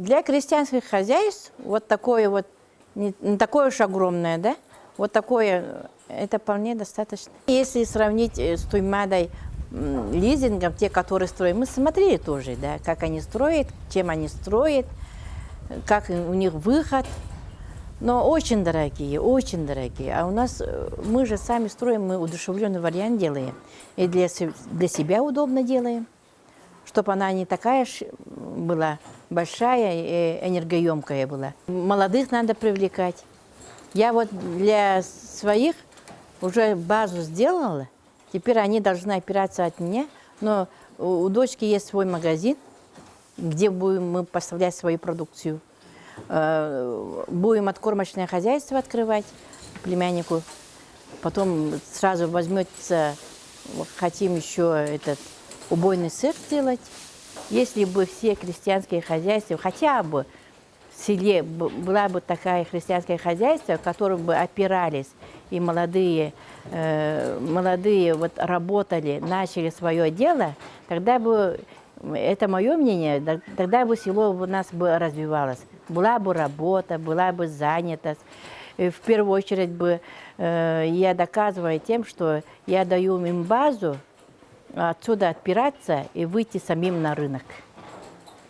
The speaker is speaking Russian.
Для крестьянских хозяйств вот такое вот, не такое уж огромное, да, вот такое, это вполне достаточно. Если сравнить с той мадой лизингом, те, которые строят, мы смотрели тоже, да, как они строят, чем они строят, как у них выход. Но очень дорогие, очень дорогие. А у нас, мы же сами строим, мы удешевленный вариант делаем. И для себя удобно делаем, чтобы она не такая была большая и энергоемкая была. Молодых надо привлекать. Я вот для своих уже базу сделала, теперь они должны опираться от меня. Но у дочки есть свой магазин, где будем мы поставлять свою продукцию. Будем откормочное хозяйство открывать племяннику. Потом сразу возьмется, хотим еще этот убойный цех сделать. Если бы все крестьянские хозяйства, хотя бы в селе была бы такая крестьянское хозяйство, в котором бы опирались и молодые вот работали, начали свое дело, тогда бы, это мое мнение, тогда бы село у нас бы развивалось. Была бы работа, была бы занятость. И в первую очередь бы я доказываю тем, что я даю им базу, отсюда отпираться и выйти самим на рынок.